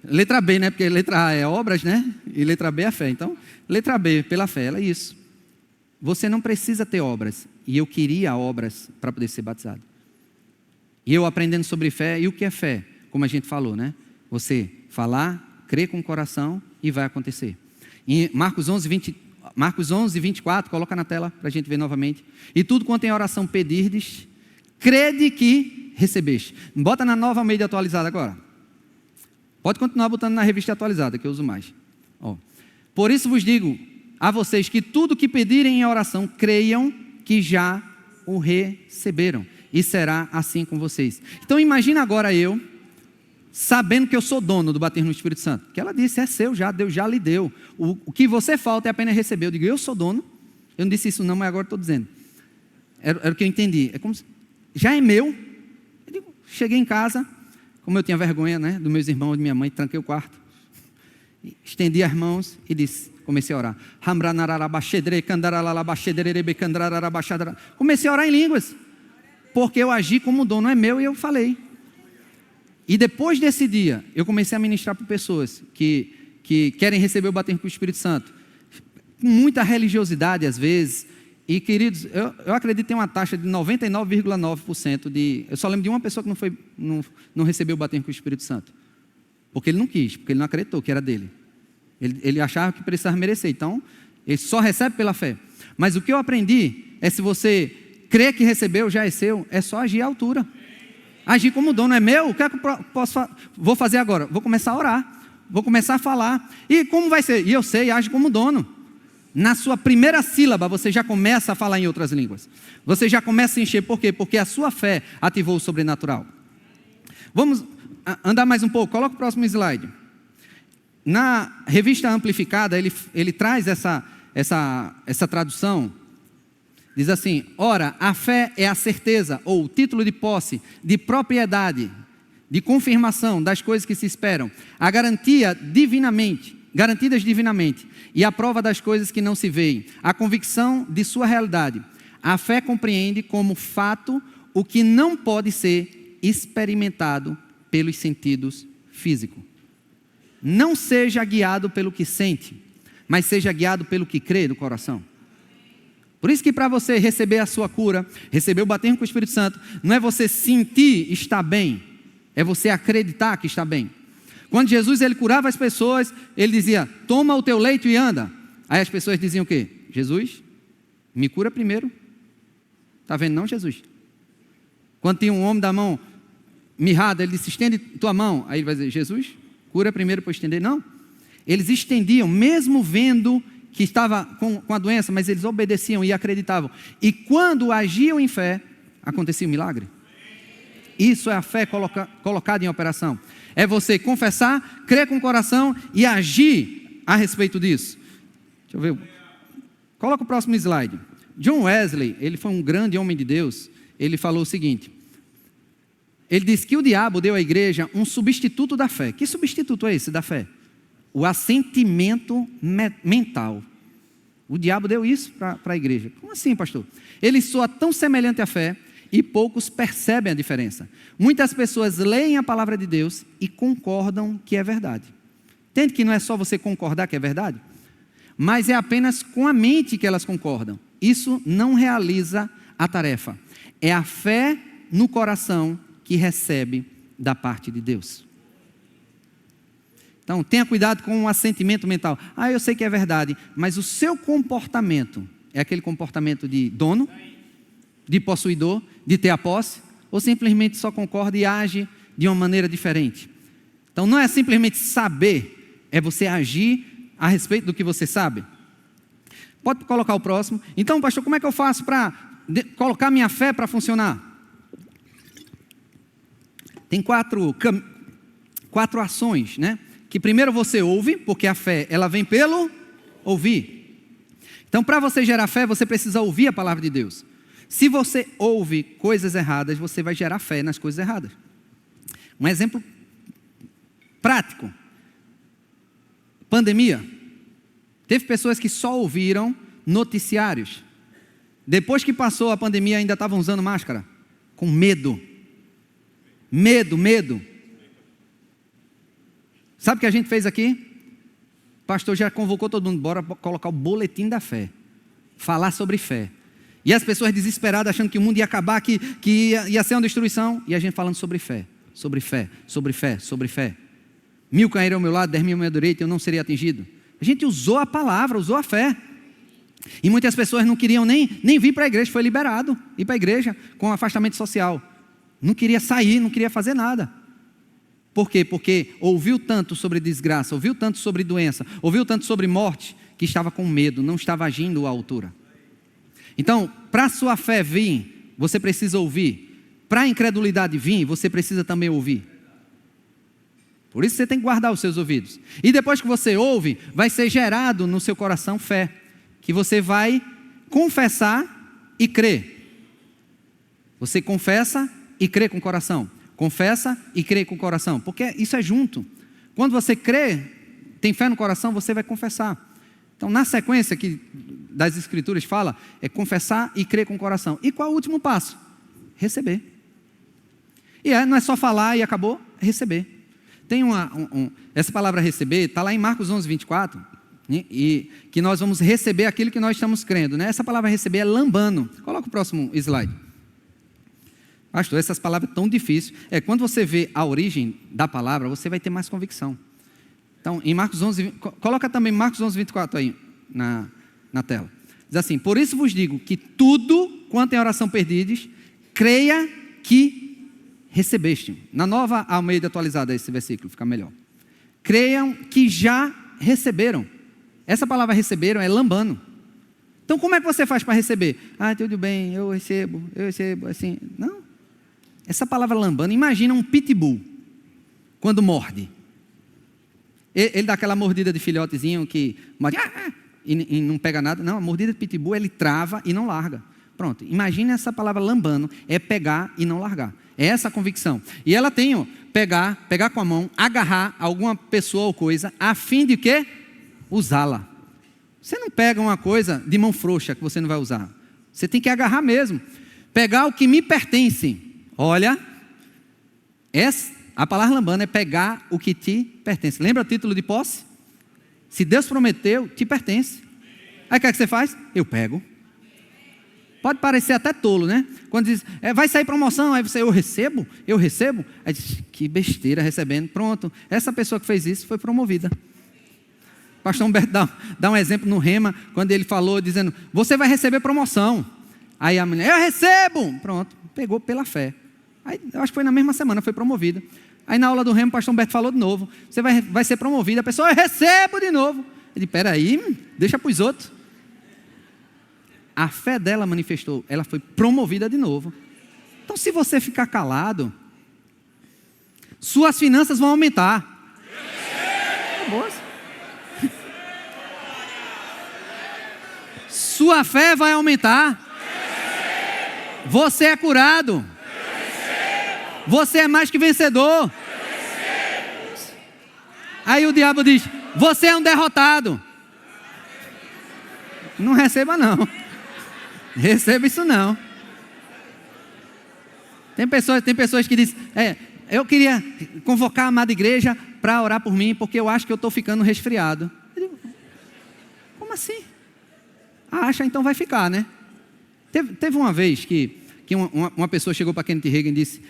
Letra B, né? Porque letra A é obras, né? E letra B é a fé. Então, letra B, pela fé, ela é isso. Você não precisa ter obras. E eu queria obras para poder ser batizado. E eu aprendendo sobre fé, e o que é fé? Como a gente falou, né? Você falar, crer com o coração e vai acontecer. Em Marcos 11, 24, coloca na tela para a gente ver novamente. E tudo quanto em oração pedirdes, crede que recebeste. Bota na Nova Almeida atualizada agora. Pode continuar botando na revista atualizada, que eu uso mais. Por isso vos digo a vocês que tudo que pedirem em oração, creiam que já o receberam. E será assim com vocês. Então imagina agora eu, sabendo que eu sou dono do batismo no Espírito Santo. Que ela disse, é seu já, Deus já lhe deu. O que você falta é apenas receber. Eu digo, eu sou dono. Eu não disse isso não, mas agora estou dizendo. Era o que eu entendi. É como se, já é meu. Eu digo, cheguei em casa, como eu tinha vergonha, né, dos meus irmãos e de minha mãe, tranquei o quarto. Estendi as mãos e disse, comecei a orar. Comecei a orar em línguas. Porque eu agi como dono, não é meu, e eu falei. E depois desse dia, eu comecei a ministrar para pessoas que querem receber o batismo com o Espírito Santo. Com muita religiosidade, às vezes. E, queridos, eu acredito que tem uma taxa de 99,9% de... Eu só lembro de uma pessoa que não recebeu o batismo com o Espírito Santo. Porque ele não quis, porque ele não acreditou que era dele. Ele achava que precisava merecer. Então, ele só recebe pela fé. Mas o que eu aprendi é, se você crê que recebeu, já é seu, é só agir à altura. Agir como dono, é meu, o que é que eu vou fazer agora? Vou começar a orar, vou começar a falar. E como vai ser? E eu sei, age como dono. Na sua primeira sílaba, você já começa a falar em outras línguas. Você já começa a encher, por quê? Porque a sua fé ativou o sobrenatural. Vamos andar mais um pouco, coloca o próximo slide. Na revista amplificada, ele traz essa tradução. Diz assim, ora, a fé é a certeza, ou título de posse, de propriedade, de confirmação das coisas que se esperam, a garantidas divinamente, e a prova das coisas que não se veem, a convicção de sua realidade. A fé compreende como fato o que não pode ser experimentado pelos sentidos físicos. Não seja guiado pelo que sente, mas seja guiado pelo que crê do coração. Por isso que para você receber a sua cura, receber o batismo com o Espírito Santo, não é você sentir estar bem, é você acreditar que está bem. Quando Jesus ele curava as pessoas, ele dizia, toma o teu leito e anda. Aí as pessoas diziam o quê? Jesus, me cura primeiro. Está vendo não, Jesus? Quando tinha um homem da mão mirrada, ele disse, estende tua mão. Aí ele vai dizer, Jesus, cura primeiro para estender. Não, eles estendiam, mesmo vendo que estava com a doença, mas eles obedeciam e acreditavam. E quando agiam em fé, acontecia o milagre. Isso é a fé colocada em operação. É você confessar, crer com o coração e agir a respeito disso. Deixa eu ver. Coloca o próximo slide. John Wesley, ele foi um grande homem de Deus. Ele falou o seguinte. Ele disse que o diabo deu à igreja um substituto da fé. Que substituto é esse da fé? O assentimento mental. O diabo deu isso para a igreja. Como assim, pastor? Ele soa tão semelhante à fé e poucos percebem a diferença. Muitas pessoas leem a palavra de Deus e concordam que é verdade. Entende que não é só você concordar que é verdade? Mas é apenas com a mente que elas concordam. Isso não realiza a tarefa. É a fé no coração que recebe da parte de Deus. Então, tenha cuidado com o assentimento mental. Eu sei que é verdade, mas o seu comportamento é aquele comportamento de dono, de possuidor, de ter a posse, ou simplesmente só concorda e age de uma maneira diferente? Então, não é simplesmente saber, é você agir a respeito do que você sabe. Pode colocar o próximo. Então, pastor, como é que eu faço para colocar minha fé para funcionar? Tem quatro ações, né? Que primeiro você ouve, porque a fé, ela vem pelo ouvir. Então, para você gerar fé, você precisa ouvir a palavra de Deus. Se você ouve coisas erradas, você vai gerar fé nas coisas erradas. Um exemplo prático. Pandemia. Teve pessoas que só ouviram noticiários. Depois que passou a pandemia, ainda estavam usando máscara. Com medo. Medo. Sabe o que a gente fez aqui? O pastor já convocou todo mundo, bora colocar o boletim da fé. Falar sobre fé. E as pessoas desesperadas, achando que o mundo ia acabar, que ia ser uma destruição. E a gente falando sobre fé. Sobre fé. 1000 caíram ao meu lado, 10.000 à minha direita, eu não seria atingido. A gente usou a palavra, usou a fé. E muitas pessoas não queriam nem vir para a igreja, foi liberado ir para a igreja com afastamento social. Não queria sair, não queria fazer nada. Por quê? Porque ouviu tanto sobre desgraça, ouviu tanto sobre doença, ouviu tanto sobre morte, que estava com medo, não estava agindo à altura. Então, para a sua fé vir, você precisa ouvir. Para a incredulidade vir, você precisa também ouvir. Por isso você tem que guardar os seus ouvidos. E depois que você ouve, vai ser gerado no seu coração fé, que você vai confessar e crer. Você confessa e crê com o coração. Confessa e crê com o coração, porque isso é junto. Quando você crê, tem fé no coração, você vai confessar. Então, na sequência que das escrituras fala, é confessar e crer com o coração. E qual é o último passo? Receber. E não é só falar e acabou, é receber. Tem essa palavra receber, está lá em Marcos 11, 24, né? E que nós vamos receber aquilo que nós estamos crendo, né? Essa palavra receber é lambano. Coloca o próximo slide. Pastor, essas palavras tão difíceis. Quando você vê a origem da palavra, você vai ter mais convicção. Então, em Marcos 11, coloca também Marcos 11, 24 aí na tela. Diz assim: por isso vos digo que tudo quanto em oração perdides, creia que recebeste. Na Nova Almeida atualizada, esse versículo fica melhor. Creiam que já receberam. Essa palavra receberam é lambano. Então, como é que você faz para receber? Tudo bem, eu recebo, assim. Não. Essa palavra lambano, imagina um pitbull, quando morde. Ele dá aquela mordida de filhotezinho que morde, e não pega nada. Não, a mordida de pitbull, ele trava e não larga. Pronto, imagina essa palavra lambano, é pegar e não largar. É essa a convicção. E ela tem, pegar com a mão, agarrar alguma pessoa ou coisa, a fim de quê? Usá-la. Você não pega uma coisa de mão frouxa que você não vai usar. Você tem que agarrar mesmo. Pegar o que me pertence. Olha, a palavra lambano é pegar o que te pertence. Lembra o título de posse? Se Deus prometeu, te pertence. Aí o que é que você faz? Eu pego. Pode parecer até tolo, né? Quando diz, vai sair promoção, aí você, eu recebo. Aí diz, que besteira, recebendo. Pronto, essa pessoa que fez isso foi promovida. O pastor Humberto dá um exemplo no Rema, quando ele falou, dizendo, você vai receber promoção. Aí a mulher, eu recebo. Pronto, pegou pela fé. Aí, eu acho que foi na mesma semana, foi promovida. Aí na aula do Rema, o pastor Humberto falou de novo, você vai ser promovida. A pessoa, eu recebo de novo. Ele, peraí, deixa para os outros. A fé dela manifestou, ela foi promovida de novo. Então, se você ficar calado, suas finanças vão aumentar. Sua fé vai aumentar. Você é curado. Você é mais que vencedor. Aí o diabo diz, você é um derrotado. Não receba não. Receba isso não. Tem pessoas que dizem, eu queria convocar a amada igreja para orar por mim, porque eu acho que eu estou ficando resfriado. Eu digo, como assim? Acha, então vai ficar, né? Teve uma vez que uma pessoa chegou para Kenneth Hagin e disse,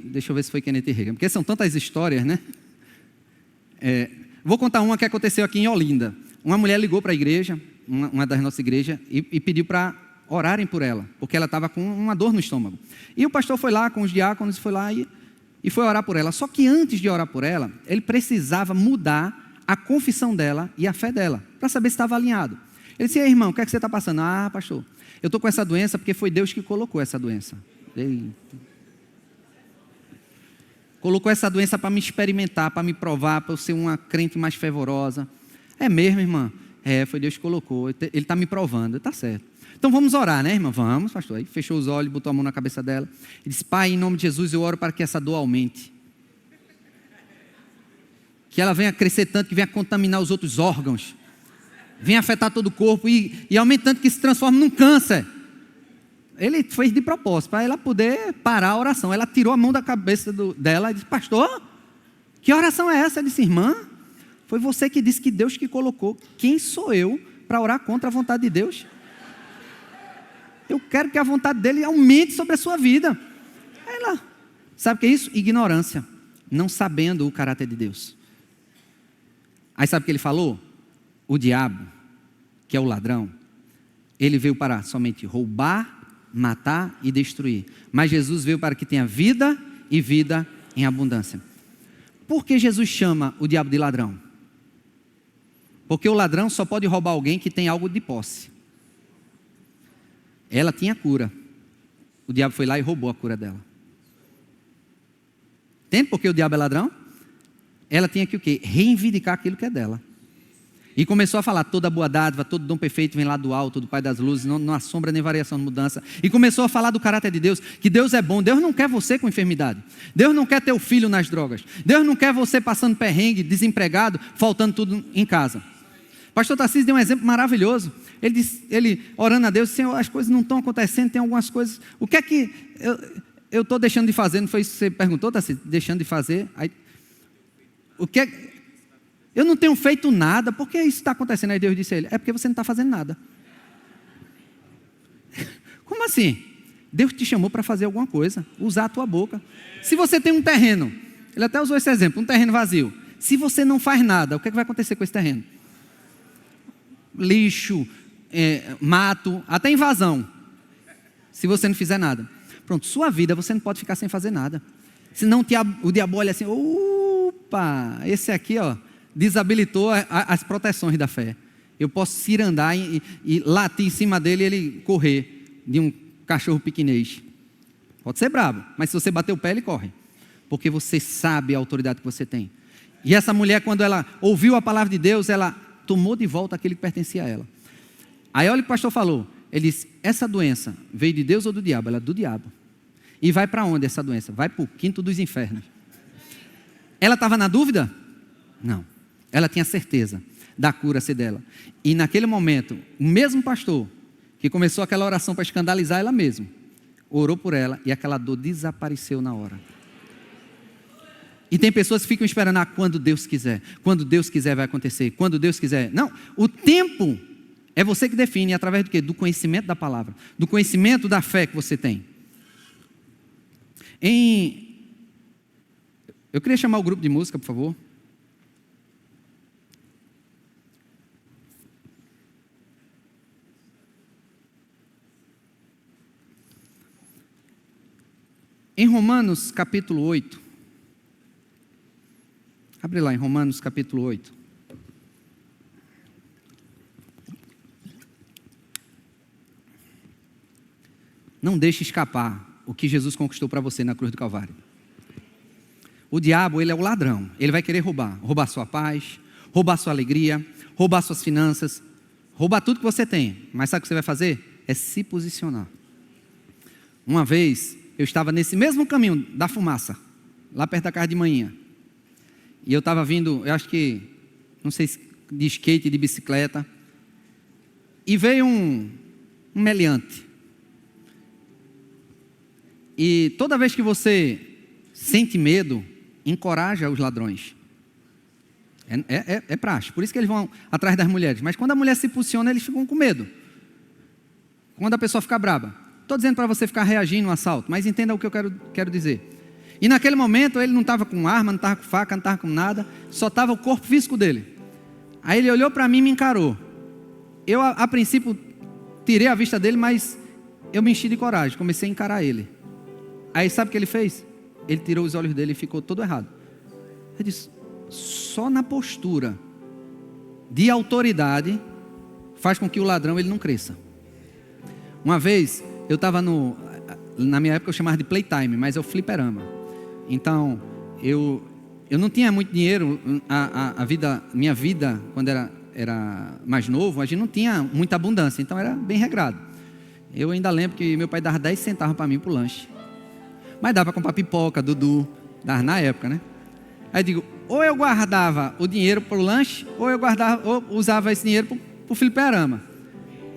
deixa eu ver se foi Kenneth Hagin, porque são tantas histórias, né? Vou contar uma que aconteceu aqui em Olinda. Uma mulher ligou para a igreja, uma das nossas igrejas, e pediu para orarem por ela, porque ela estava com uma dor no estômago. E o pastor foi lá com os diáconos, foi lá e foi orar por ela. Só que antes de orar por ela, ele precisava mudar a confissão dela e a fé dela, para saber se estava alinhado. Ele disse, irmão, o que é que você está passando? Ah, pastor, eu estou com essa doença porque foi Deus que colocou essa doença. Eita. Colocou essa doença para me experimentar, para me provar, para eu ser uma crente mais fervorosa. É mesmo, irmã? Foi Deus que colocou, ele está me provando, está certo. Então vamos orar, né, irmã? Vamos, pastor. Aí fechou os olhos, botou a mão na cabeça dela e disse, Pai, em nome de Jesus, eu oro para que essa dor aumente. Que ela venha crescer tanto, que venha contaminar os outros órgãos. Venha afetar todo o corpo e aumente tanto que se transforme num câncer. Ele fez de propósito, para ela poder parar a oração. Ela tirou a mão da cabeça dela e disse, pastor, que oração é essa? Ele disse, irmã, foi você que disse que Deus que colocou. Quem sou eu para orar contra a vontade de Deus? Eu quero que a vontade dele aumente sobre a sua vida. Ela, sabe o que é isso? Ignorância, não sabendo o caráter de Deus. Aí sabe o que ele falou? O diabo, que é o ladrão, ele veio para somente roubar, matar e destruir. Mas Jesus veio para que tenha vida e vida em abundância. Por que Jesus chama o diabo de ladrão? Porque o ladrão só pode roubar alguém que tem algo de posse. Ela tinha cura. O diabo foi lá e roubou a cura dela. Entende por que o diabo é ladrão? Ela tinha que o quê? Reivindicar aquilo que é dela. E começou a falar, toda boa dádiva, todo dom perfeito vem lá do alto, do Pai das luzes, não há sombra nem variação de mudança. E começou a falar do caráter de Deus, que Deus é bom. Deus não quer você com enfermidade. Deus não quer teu filho nas drogas. Deus não quer você passando perrengue, desempregado, faltando tudo em casa. Pastor Tarcísio deu um exemplo maravilhoso. Ele orando a Deus, Senhor, as coisas não estão acontecendo, tem algumas coisas. O que é que eu estou deixando de fazer? Não foi isso que você perguntou, Tarcísio? Deixando de fazer? Aí, o que é? Eu não tenho feito nada, por que isso está acontecendo? Aí Deus disse a ele, é porque você não está fazendo nada. Como assim? Deus te chamou para fazer alguma coisa, usar a tua boca. Se você tem um terreno, ele até usou esse exemplo, um terreno vazio. Se você não faz nada, o que é que vai acontecer com esse terreno? Lixo, mato, até invasão. Se você não fizer nada. Pronto, sua vida você não pode ficar sem fazer nada. Senão o diabo olha assim, opa, esse aqui desabilitou as proteções da fé. Eu posso cirandar e latir em cima dele e ele correr de um cachorro piquinês. Pode ser bravo, mas se você bater o pé ele corre. Porque você sabe a autoridade que você tem. E essa mulher, quando ela ouviu a palavra de Deus, ela tomou de volta aquilo que pertencia a ela. Aí olha o que o pastor falou. Ele disse, essa doença veio de Deus ou do diabo? Ela é do diabo. E vai para onde essa doença? Vai para o quinto dos infernos. Ela estava na dúvida? Não. Ela tinha certeza da cura ser dela. E naquele momento, o mesmo pastor que começou aquela oração para escandalizar ela mesma, orou por ela e aquela dor desapareceu na hora. E tem pessoas que ficam esperando, quando Deus quiser. Quando Deus quiser vai acontecer. Quando Deus quiser. Não, o tempo é você que define, através do quê? Do conhecimento da palavra. Do conhecimento da fé que você tem. Eu queria chamar o grupo de música, por favor. Em Romanos capítulo 8. Abre lá em Romanos capítulo 8. Não deixe escapar o que Jesus conquistou para você na cruz do Calvário. O diabo, ele é o ladrão. Ele vai querer roubar sua paz, roubar sua alegria, roubar suas finanças, roubar tudo que você tem. Mas sabe o que você vai fazer? É se posicionar. Uma vez, eu estava nesse mesmo caminho da fumaça, lá perto da casa de manhã. E eu estava vindo, eu acho que, não sei se de skate, de bicicleta, E veio um meliante. E toda vez que você sente medo, encoraja os ladrões. É praxe. Por isso que eles vão atrás das mulheres. Mas quando a mulher se posiciona, eles ficam com medo. Quando a pessoa fica braba. Estou dizendo para você ficar reagindo no assalto, mas entenda o que eu quero dizer. E naquele momento ele não estava com arma, não estava com faca, não estava com nada, só estava o corpo físico dele. Aí ele olhou para mim e me encarou. Eu a princípio tirei a vista dele, mas eu me enchi de coragem, comecei a encarar ele. Aí sabe o que ele fez? Ele tirou os olhos dele e ficou todo errado. Eu disse, só na postura de autoridade faz com que o ladrão ele não cresça. Uma vez eu estava na minha época eu chamava de playtime, mas é o fliperama. Então eu não tinha muito dinheiro. Minha vida quando era mais novo, a gente não tinha muita abundância, então era bem regrado. Eu ainda lembro que meu pai dava 10 centavos para mim pro lanche, mas dava para comprar pipoca, Dudu, dava na época, né? Aí eu digo, ou eu guardava o dinheiro pro lanche, ou usava esse dinheiro pro fliperama.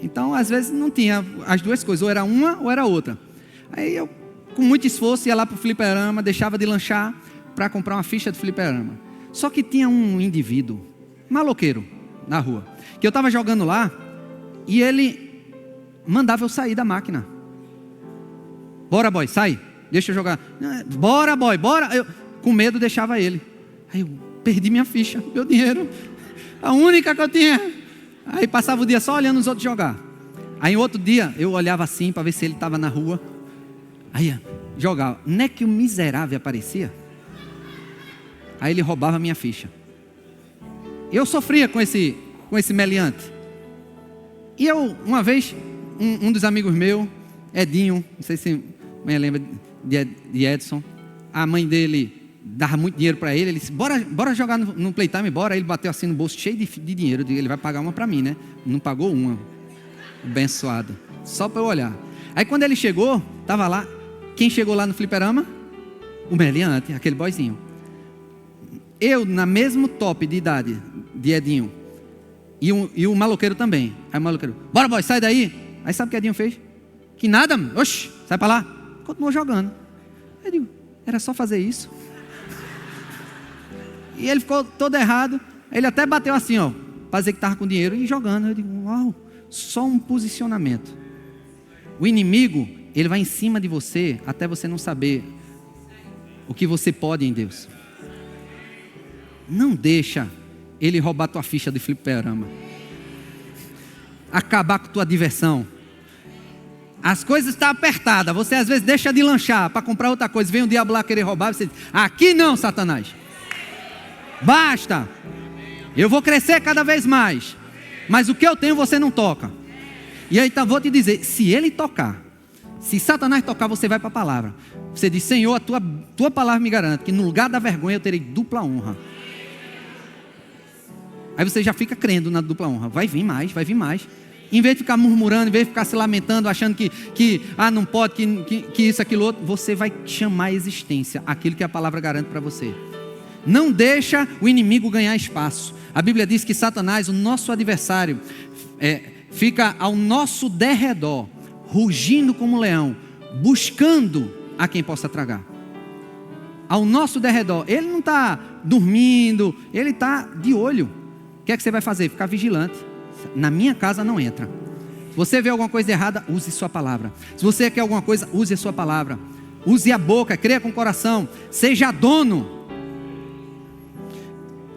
Então às vezes não tinha as duas coisas, ou era uma ou era outra. Aí eu com muito esforço ia lá pro fliperama, deixava de lanchar para comprar uma ficha de fliperama. Só que tinha um indivíduo maloqueiro na rua, que eu estava jogando lá, e ele mandava eu sair da máquina. Bora boy, sai, deixa eu jogar. Bora boy, bora. Eu com medo deixava ele. Aí eu perdi minha ficha, meu dinheiro, a única que eu tinha. Aí passava o dia só olhando os outros jogar. Aí outro dia eu olhava assim para ver se ele estava na rua. Aí jogava. Não é que o miserável aparecia? Aí ele roubava a minha ficha. Eu sofria com esse meliante. E eu, uma vez, um dos amigos meus, Edinho, não sei se mãe lembra de Edson, a mãe dele dava muito dinheiro para ele. Ele disse, bora jogar no Playtime, bora. Aí ele bateu assim no bolso cheio de dinheiro. Eu digo, ele vai pagar uma para mim, né? Não pagou uma. Abençoado. Só para eu olhar. Aí quando ele chegou, estava lá. Quem chegou lá no fliperama? O meliante, aquele boyzinho. Eu, na mesmo top de idade de Edinho, e o maloqueiro também. Aí o maloqueiro, bora boy, sai daí. Aí sabe o que Edinho fez? Que nada, oxi, sai para lá. Continuou jogando. Eu digo, era só fazer isso. E ele ficou todo errado. Ele até bateu assim, ó, para dizer que estava com dinheiro e jogando. Eu digo, uau, só um posicionamento. O inimigo, ele vai em cima de você até você não saber o que você pode em Deus. Não deixa ele roubar tua ficha de fliperama, acabar com tua diversão. As coisas estão apertadas, você às vezes deixa de lanchar para comprar outra coisa, vem um diabo lá querer roubar, você diz, aqui não, Satanás, basta, eu vou crescer cada vez mais, mas o que eu tenho você não toca. E aí então vou te dizer, se ele tocar, se Satanás tocar, você vai para a palavra, você diz, Senhor, a tua palavra me garante que no lugar da vergonha eu terei dupla honra. Aí você já fica crendo na dupla honra. Vai vir mais, vai vir mais. Em vez de ficar murmurando, em vez de ficar se lamentando, achando que não pode, que isso, aquilo outro, você vai chamar a existência aquilo que a palavra garante para você. Não deixa o inimigo ganhar espaço. A Bíblia diz que Satanás, o nosso adversário, fica ao nosso derredor, rugindo como um leão, buscando a quem possa tragar. Ao nosso derredor. Ele não está dormindo, ele está de olho. O que é que você vai fazer? Ficar vigilante. Na minha casa não entra. Se você vê alguma coisa errada, use sua palavra. Se você quer alguma coisa, use a sua palavra. Use a boca, creia com o coração. Seja dono